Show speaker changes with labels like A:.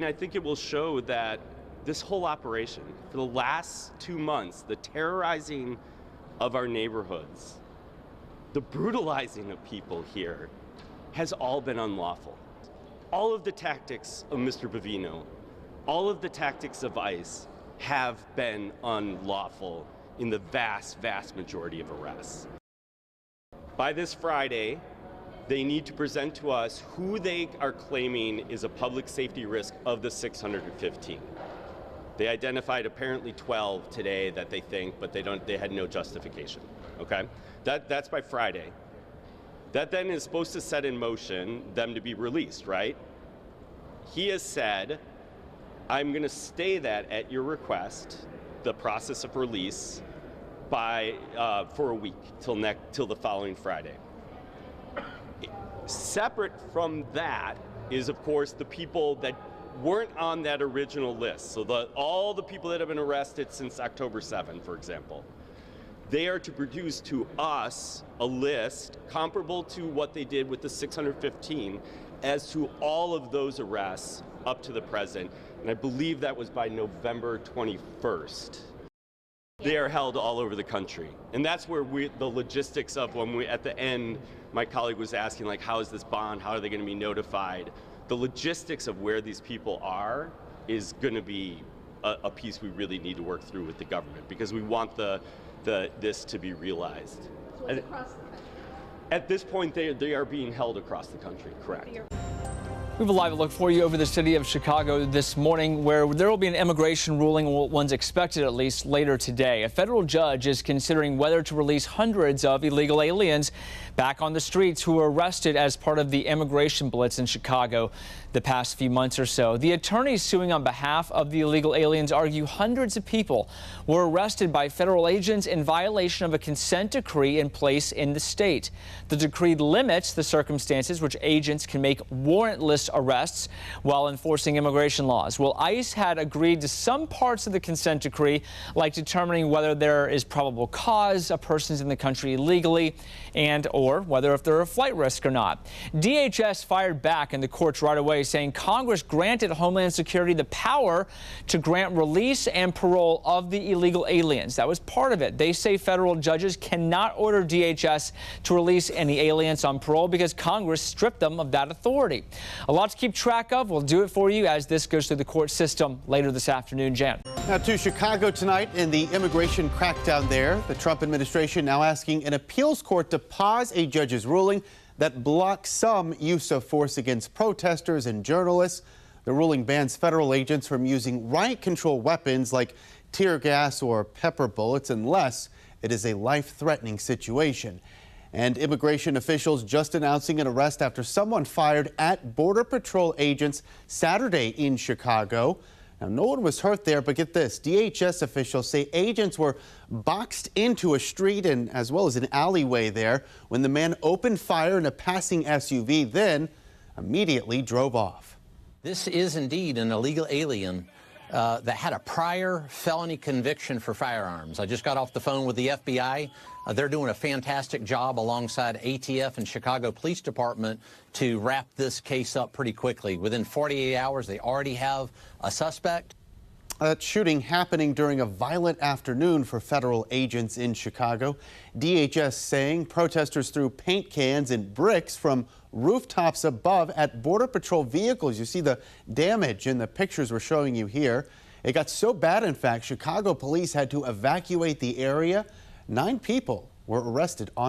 A: I think it will show that this whole operation, for the last 2 months, the terrorizing of our neighborhoods, the brutalizing of people here, has all been unlawful. All of the tactics of Mr. Bavino, all of the tactics of ICE have been unlawful in the vast, vast majority of arrests. By this Friday, they need to present to us who they are claiming is a public safety risk of the 615. They identified apparently 12 today that they think, but they had no justification, okay? That's by Friday. That then is supposed to set in motion them to be released, right? He has said, I'm gonna stay that at your request, the process of release, for a week, till the following Friday. Separate from that is, of course, the people that weren't on that original list. So all the people that have been arrested since October 7, for example. They are to produce to us a list comparable to what they did with the 615 as to all of those arrests up to the present. And I believe that was by November 21st. They are held all over the country. And that's where the logistics of at the end, my colleague was asking, like, how is this bond? How are they going to be notified? The logistics of where these people are is going to be a piece we really need to work through with the government, because we want this to be realized.
B: So it's across the country?
A: At this point, they are being held across the country, correct.
C: We have a live look for you over the city of Chicago this morning, where there will be an immigration ruling, one's expected at least later today. A federal judge is considering whether to release hundreds of illegal aliens back on the streets who were arrested as part of the immigration blitz in Chicago the past few months or so. The attorneys suing on behalf of the illegal aliens argue hundreds of people were arrested by federal agents in violation of a consent decree in place in the state. The decree limits the circumstances which agents can make warrantless arrests while enforcing immigration laws. Well, ICE had agreed to some parts of the consent decree, like determining whether there is probable cause a person's in the country illegally, or whether if they're a flight risk or not. DHS fired back in the courts right away, saying Congress granted Homeland Security the power to grant release and parole of the illegal aliens. That was part of it. They say federal judges cannot order DHS to release any aliens on parole because Congress stripped them of that authority. A lot to keep track of. We'll do it for you as this goes through the court system later this afternoon. Jan.
D: Now to Chicago tonight in the immigration crackdown there. The Trump administration now asking an appeals court to pause a judge's ruling that blocks some use of force against protesters and journalists. The ruling bans federal agents from using riot control weapons like tear gas or pepper bullets unless it is a life-threatening situation. And immigration officials just announcing an arrest after someone fired at Border Patrol agents Saturday in Chicago. Now, no one was hurt there, but get this. DHS officials say agents were boxed into a street and as well as an alleyway there when the man opened fire in a passing SUV, then immediately drove off.
E: This is indeed an illegal alien that had a prior felony conviction for firearms. I just got off the phone with the FBI. They're doing a fantastic job alongside ATF and Chicago Police Department to wrap this case up pretty quickly. Within 48 hours, they already have a suspect.
D: That shooting happening during a violent afternoon for federal agents in Chicago. DHS saying protesters threw paint cans and bricks from rooftops above at Border Patrol vehicles. You see the damage in the pictures we're showing you here. It got so bad, in fact, Chicago police had to evacuate the area. 9 people were arrested on